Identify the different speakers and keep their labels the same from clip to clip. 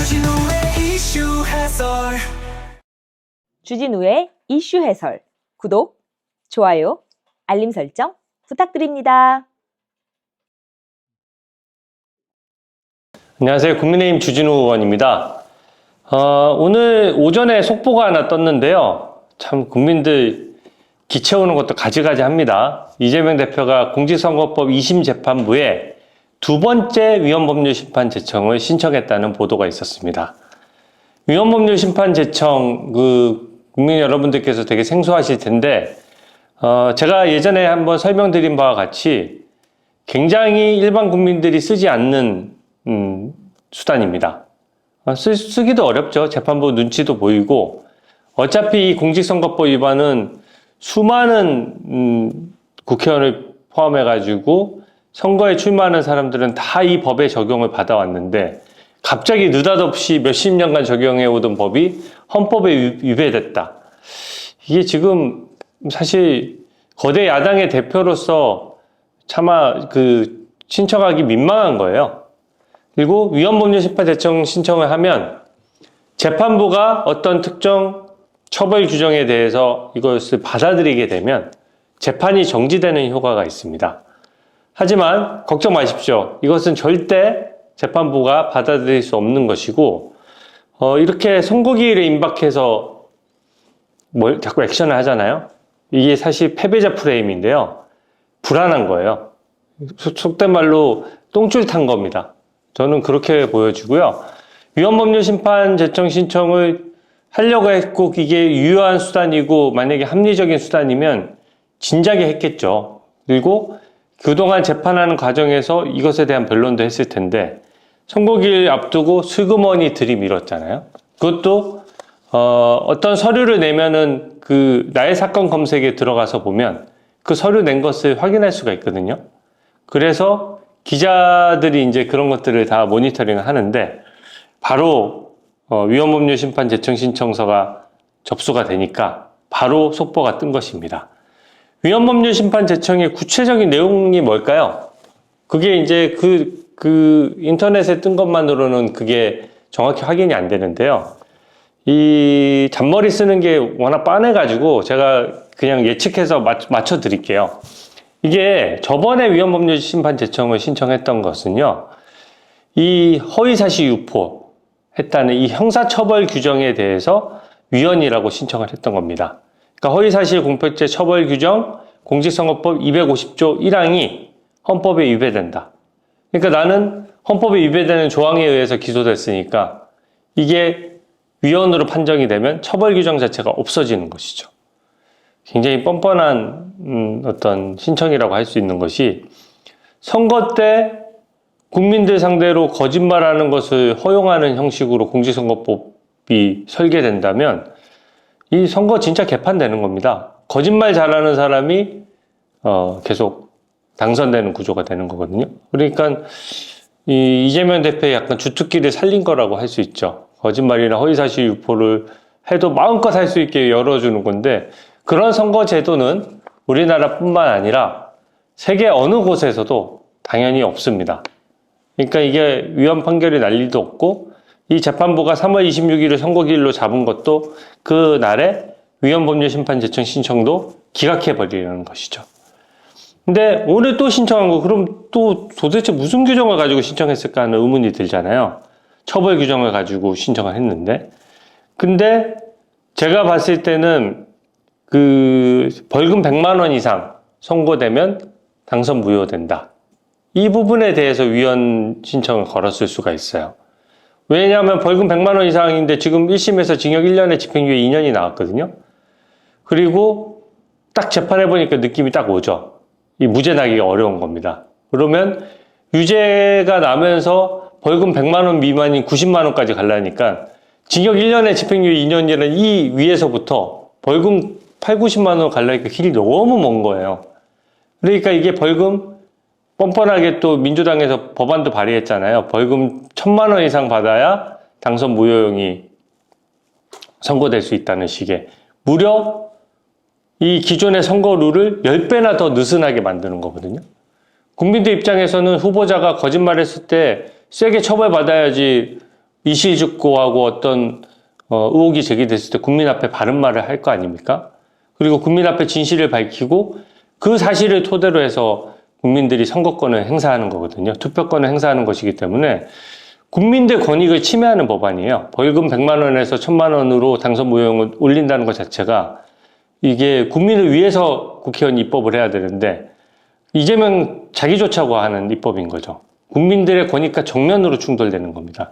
Speaker 1: 주진우의 이슈 해설. 구독, 좋아요, 알림 설정 부탁드립니다.
Speaker 2: 안녕하세요. 국민의힘 주진우 의원입니다. 오늘 오전에 속보가 하나 떴는데요. 참 국민들 기채오는 것도 가지가지 합니다. 이재명 대표가 공직선거법 2심 재판부에 두 번째 위헌법률심판 제청을 신청했다는 보도가 있었습니다. 위헌법률 심판 제청, 국민 여러분들께서 되게 생소하실 텐데, 제가 예전에 한번 설명드린 바와 같이 굉장히 일반 국민들이 쓰지 않는, 수단입니다. 쓰기도 어렵죠. 재판부 눈치도 보이고, 어차피 이 공직선거법 위반은 수많은, 국회의원을 포함해가지고 선거에 출마하는 사람들은 다 이 법의 적용을 받아왔는데, 갑자기 느닷없이 몇십 년간 적용해오던 법이 헌법에 위배됐다. 이게 지금 사실 거대 야당의 대표로서 차마 신청하기 민망한 거예요. 그리고 위헌법률심판 제청 신청을 하면 재판부가 어떤 특정 처벌 규정에 대해서 이것을 받아들이게 되면 재판이 정지되는 효과가 있습니다. 하지만 걱정 마십시오. 이것은 절대 재판부가 받아들일 수 없는 것이고, 이렇게 선고기일에 임박해서 자꾸 액션을 하잖아요. 이게 사실 패배자 프레임인데요. 불안한 거예요. 속된 말로 똥줄 탄 겁니다. 저는 그렇게 보여지고요. 위헌법률 심판 제청 신청을 하려고 했고, 이게 유효한 수단이고, 만약에 합리적인 수단이면 진작에 했겠죠. 그리고 그동안 재판하는 과정에서 이것에 대한 변론도 했을 텐데, 선고기일 앞두고 슬그머니 들이밀었잖아요. 그것도 어떤 서류를 내면은 나의 사건 검색에 들어가서 보면 그 서류 낸 것을 확인할 수가 있거든요. 그래서 기자들이 이제 그런 것들을 다 모니터링을 하는데, 바로 위헌법률 심판 제청 신청서가 접수가 되니까 바로 속보가 뜬 것입니다. 위헌법률 심판 제청의 구체적인 내용이 뭘까요? 그게 이제 인터넷에 뜬 것만으로는 그게 정확히 확인이 안 되는데요. 이 잔머리 쓰는 게 워낙 빤해가지고 제가 그냥 예측해서 맞춰 드릴게요. 이게 저번에 위헌법률 심판 제청을 신청했던 것은요, 이 허위사실 유포했다는 이 형사처벌 규정에 대해서 위헌이라고 신청을 했던 겁니다. 그러니까 허위사실 공표죄 처벌 규정 공직선거법 250조 1항이 헌법에 위배된다. 그러니까 나는 헌법에 위배되는 조항에 의해서 기소됐으니까 이게 위헌으로 판정이 되면 처벌 규정 자체가 없어지는 것이죠. 굉장히 뻔뻔한 어떤 신청이라고 할 수 있는 것이, 선거 때 국민들 상대로 거짓말하는 것을 허용하는 형식으로 공직선거법이 설계된다면 이 선거 진짜 개판되는 겁니다. 거짓말 잘하는 사람이 계속 당선되는 구조가 되는 거거든요. 그러니까 이재명 대표의 약간 주특기를 살린 거라고 할 수 있죠. 거짓말이나 허위사실 유포를 해도 마음껏 할 수 있게 열어주는 건데, 그런 선거 제도는 우리나라뿐만 아니라 세계 어느 곳에서도 당연히 없습니다. 그러니까 이게 위헌 판결이 날 리도 없고, 이 재판부가 3월 26일을 선거기일로 잡은 것도 그 날에 위헌법률 심판 제청 신청도 기각해버리려는 것이죠. 근데 오늘 또 신청한 거, 그럼 또 도대체 무슨 규정을 가지고 신청했을까 하는 의문이 들잖아요. 처벌 규정을 가지고 신청을 했는데. 근데 제가 봤을 때는 벌금 100만 원 이상 선고되면 당선 무효된다. 이 부분에 대해서 위헌 신청을 걸었을 수가 있어요. 왜냐하면 벌금 100만 원 이상인데 지금 1심에서 징역 1년에 집행유예 2년이 나왔거든요. 그리고 딱 재판해보니까 느낌이 딱 오죠. 이 무죄 나기가 어려운 겁니다. 그러면 유죄가 나면서 벌금 100만 원 미만인 90만 원까지 가려니까 징역 1년에 집행유예 2년이라는 이 위에서부터 벌금 8, 90만 원 가려니까 길이 너무 먼 거예요. 그러니까 이게 벌금 뻔뻔하게 또 민주당에서 법안도 발의했잖아요. 벌금 1000만 원 이상 받아야 당선 무효형이 선고될 수 있다는 식의, 무려 이 기존의 선거 룰을 10배나 더 느슨하게 만드는 거거든요. 국민들 입장에서는 후보자가 거짓말했을 때 세게 처벌받아야지 이실직고하고 어떤 의혹이 제기됐을 때 국민 앞에 바른 말을 할 거 아닙니까? 그리고 국민 앞에 진실을 밝히고 그 사실을 토대로 해서 국민들이 선거권을 행사하는 거거든요. 투표권을 행사하는 것이기 때문에 국민들 권익을 침해하는 법안이에요. 벌금 100만 원에서 1000만 원으로 당선 무효형을 올린다는 것 자체가 이게 국민을 위해서 국회의원이 입법을 해야 되는데 이재명 자기 좋자고 하는 입법인 거죠. 국민들의 권익과 정면으로 충돌되는 겁니다.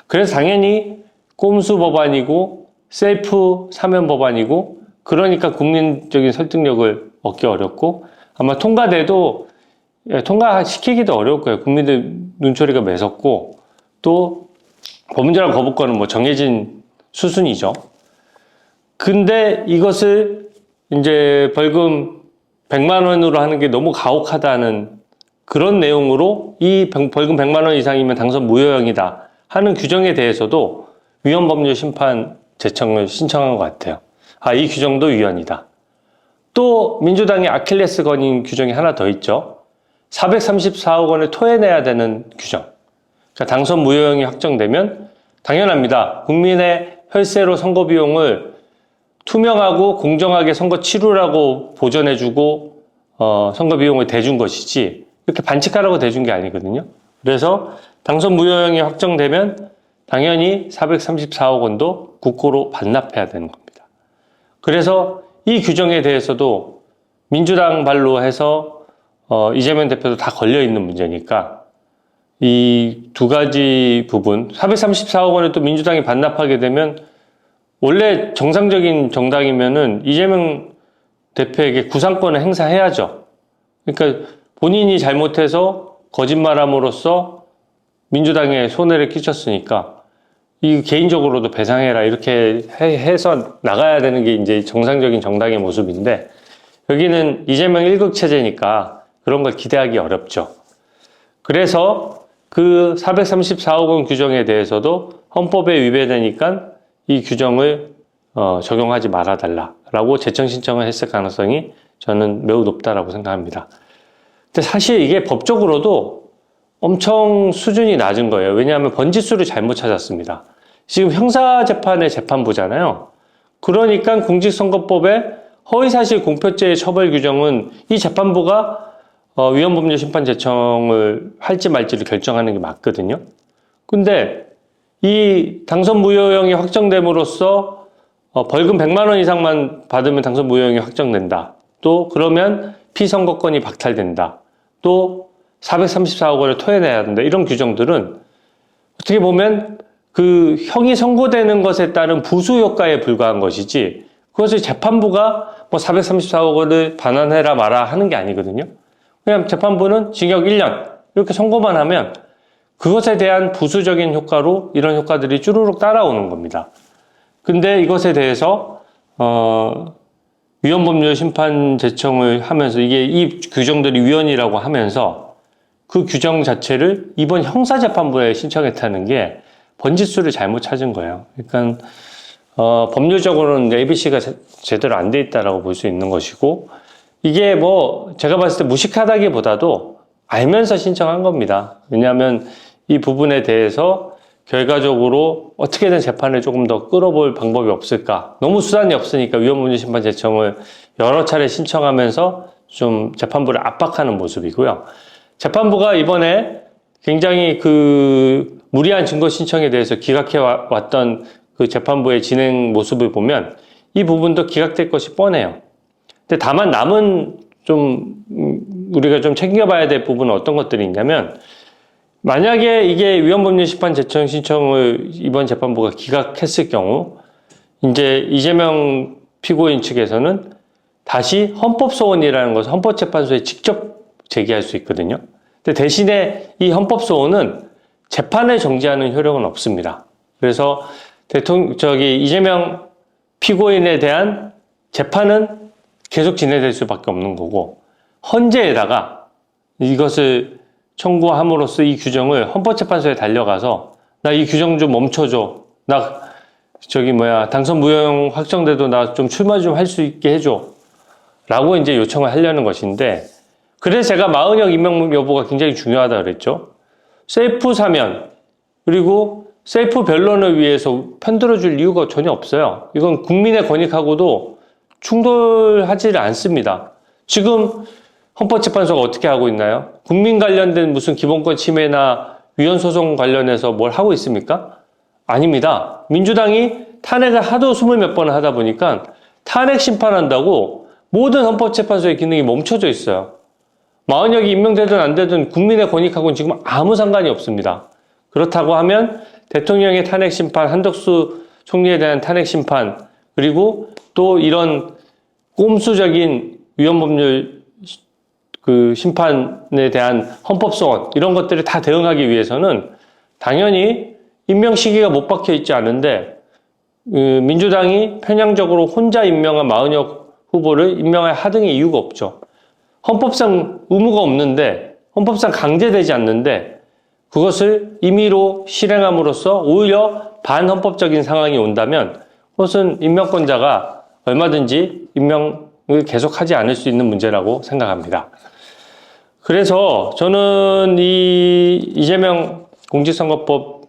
Speaker 2: 그래서 당연히 꼼수 법안이고 셀프 사면 법안이고 그러니까 국민적인 설득력을 얻기 어렵고 아마 통과돼도 통과시키기도 어려울 거예요. 국민들 눈초리가 매섭고 또 법무제랑 거부권은 뭐 정해진 수순이죠. 근데 이것을 이제 벌금 100만 원으로 하는 게 너무 가혹하다는 그런 내용으로 이 벌금 100만 원 이상이면 당선 무효형이다 하는 규정에 대해서도 위헌법률심판 제청을 신청한 것 같아요. 아, 이 규정도 위헌이다. 또 민주당의 아킬레스건인 규정이 하나 더 있죠. 434억 원을 토해내야 되는 규정. 그러니까 당선 무효형이 확정되면 당연합니다. 국민의 혈세로 선거 비용을 투명하고 공정하게 선거 치르라고 보전해주고 선거 비용을 대준 것이지 이렇게 반칙하라고 대준 게 아니거든요. 그래서 당선 무효형이 확정되면 당연히 434억 원도 국고로 반납해야 되는 겁니다. 그래서 이 규정에 대해서도 민주당 발로 해서 이재명 대표도 다 걸려있는 문제니까 이 두 가지 부분 434억 원을 또 민주당이 반납하게 되면 원래 정상적인 정당이면은 이재명 대표에게 구상권을 행사해야죠. 그러니까 본인이 잘못해서 거짓말함으로써 민주당에 손해를 끼쳤으니까 이 개인적으로도 배상해라 이렇게 해서 나가야 되는 게 이제 정상적인 정당의 모습인데 여기는 이재명 1국 체제니까 그런 걸 기대하기 어렵죠. 그래서 그 434억 원 규정에 대해서도 헌법에 위배되니까 이 규정을 적용하지 말아달라라고 제청 신청을 했을 가능성이 저는 매우 높다라고 생각합니다. 근데 사실 이게 법적으로도 엄청 수준이 낮은 거예요. 왜냐하면 번지수를 잘못 찾았습니다. 지금 형사재판의 재판부잖아요. 그러니까 공직선거법에 허위사실 공표죄의 처벌 규정은 이 재판부가 위헌법률심판 제청을 할지 말지를 결정하는 게 맞거든요. 근데 이 당선 무효형이 확정됨으로써 벌금 100만 원 이상만 받으면 당선 무효형이 확정된다. 또 그러면 피선거권이 박탈된다. 또 434억 원을 토해내야 된다. 이런 규정들은 어떻게 보면 그 형이 선고되는 것에 따른 부수 효과에 불과한 것이지 그것을 재판부가 뭐 434억 원을 반환해라 마라 하는 게 아니거든요. 그냥 재판부는 징역 1년 이렇게 선고만 하면 그것에 대한 부수적인 효과로 이런 효과들이 쭈루룩 따라오는 겁니다. 근데 이것에 대해서 위헌법률 심판 제청을 하면서 이게 이 규정들이 위헌이라고 하면서 그 규정 자체를 이번 형사재판부에 신청했다는 게 번지수를 잘못 찾은 거예요. 그러니까 법률적으로는 ABC가 제대로 안 돼 있다라고 볼 수 있는 것이고 이게 뭐 제가 봤을 때 무식하다기보다도 알면서 신청한 겁니다. 왜냐하면 이 부분에 대해서 결과적으로 어떻게든 재판을 조금 더 끌어볼 방법이 없을까. 너무 수단이 없으니까 위헌법률 심판 제청을 여러 차례 신청하면서 좀 재판부를 압박하는 모습이고요. 재판부가 이번에 굉장히 그 무리한 증거 신청에 대해서 기각해 왔던 그 재판부의 진행 모습을 보면 이 부분도 기각될 것이 뻔해요. 근데 다만 남은 좀 우리가 좀 챙겨봐야 될 부분은 어떤 것들이 있냐면 만약에 이게 위헌법률 심판 제청 신청을 이번 재판부가 기각했을 경우 이제 이재명 피고인 측에서는 다시 헌법소원이라는 것을 헌법재판소에 직접 제기할 수 있거든요. 근데 대신에 이 헌법소원은 재판을 정지하는 효력은 없습니다. 그래서 이재명 피고인에 대한 재판은 계속 진행될 수밖에 없는 거고 헌재에다가 이것을 청구함으로써 이 규정을 헌법재판소에 달려가서 나 이 규정 좀 멈춰줘. 나 당선 무효형 확정돼도 나 좀 출마 좀 할 수 있게 해줘. 라고 이제 요청을 하려는 것인데 그래서 제가 마은혁 임명 여부가 굉장히 중요하다 그랬죠. 셀프 사면 그리고 셀프 변론을 위해서 편들어줄 이유가 전혀 없어요. 이건 국민의 권익하고도 충돌하지 않습니다. 지금 헌법재판소가 어떻게 하고 있나요? 국민 관련된 무슨 기본권 침해나 위헌소송 관련해서 뭘 하고 있습니까? 아닙니다. 민주당이 탄핵을 하도 20몇 번을 하다 보니까 탄핵 심판한다고 모든 헌법재판소의 기능이 멈춰져 있어요. 마흔역이 임명되든 안 되든 국민의 권익하고는 지금 아무 상관이 없습니다. 그렇다고 하면 대통령의 탄핵 심판, 한덕수 총리에 대한 탄핵 심판, 그리고 또 이런 꼼수적인 위헌법률 심판에 대한 헌법소원, 이런 것들을 다 대응하기 위해서는 당연히 임명 시기가 못 박혀 있지 않은데 민주당이 편향적으로 혼자 임명한 마흔역 후보를 임명할 하등의 이유가 없죠. 헌법상 의무가 없는데, 헌법상 강제되지 않는데 그것을 임의로 실행함으로써 오히려 반헌법적인 상황이 온다면 그것은 임명권자가 얼마든지 임명을 계속하지 않을 수 있는 문제라고 생각합니다. 그래서 저는 이 이재명 공직선거법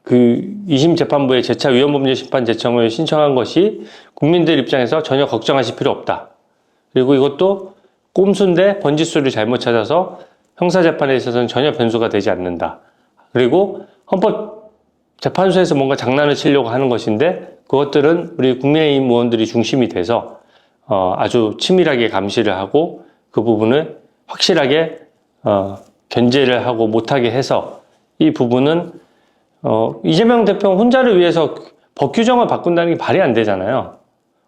Speaker 2: 2심 재판부에 재차 위헌법률 심판 제청을 신청한 것이 국민들 입장에서 전혀 걱정하실 필요 없다. 그리고 이것도 꼼수인데 번지수를 잘못 찾아서 형사재판에 있어서는 전혀 변수가 되지 않는다. 그리고 헌법재판소에서 뭔가 장난을 치려고 하는 것인데 그것들은 우리 국민의힘 의원들이 중심이 돼서 아주 치밀하게 감시를 하고 그 부분을 확실하게 견제를 하고 못하게 해서 이 부분은 이재명 대표 혼자를 위해서 법 규정을 바꾼다는 게 말이 안 되잖아요.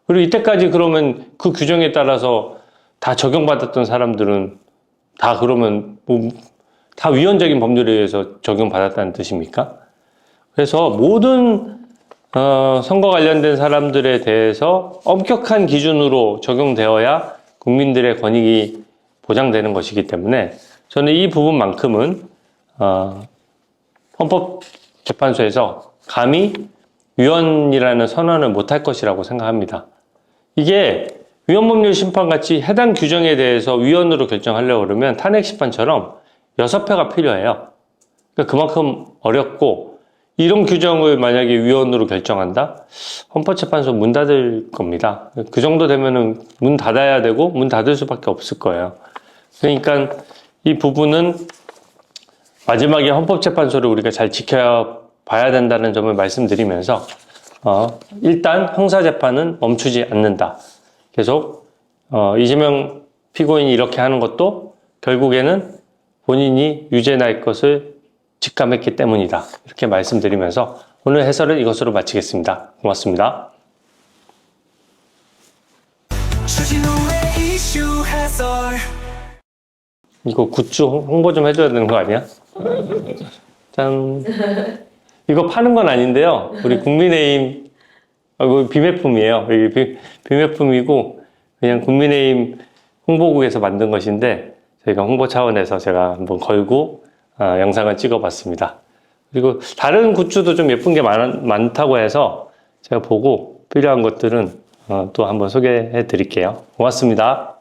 Speaker 2: 그리고 이때까지 그러면 그 규정에 따라서 다 적용받았던 사람들은 다 그러면 다 위헌적인 법률에 의해서 적용받았다는 뜻입니까? 그래서 모든 선거 관련된 사람들에 대해서 엄격한 기준으로 적용되어야 국민들의 권익이 보장되는 것이기 때문에 저는 이 부분만큼은 헌법재판소에서 감히 위헌이라는 선언을 못할 것이라고 생각합니다. 이게 위헌법률 심판같이 해당 규정에 대해서 위헌으로 결정하려고 그러면 탄핵 심판처럼 6표가 필요해요. 그러니까 그만큼 어렵고 이런 규정을 만약에 위헌으로 결정한다? 헌법재판소 문 닫을 겁니다. 그 정도 되면은 문 닫아야 되고 문 닫을 수밖에 없을 거예요. 그러니까 이 부분은 마지막에 헌법재판소를 우리가 잘 지켜봐야 된다는 점을 말씀드리면서 일단 형사재판은 멈추지 않는다. 계속 이재명 피고인이 이렇게 하는 것도 결국에는 본인이 유죄 날 것을 직감했기 때문이다. 이렇게 말씀드리면서 오늘 해설은 이것으로 마치겠습니다. 고맙습니다. 이거 굿즈 홍보 좀 해줘야 되는 거 아니야? 짠. 이거 파는 건 아닌데요. 우리 국민의힘 이거 비매품이에요. 이게 비매품이고 그냥 국민의힘 홍보국에서 만든 것인데 저희가 홍보 차원에서 제가 한번 걸고 영상을 찍어봤습니다. 그리고 다른 굿즈도 좀 예쁜 게 많다고 해서 제가 보고 필요한 것들은 또 한번 소개해 드릴게요. 고맙습니다.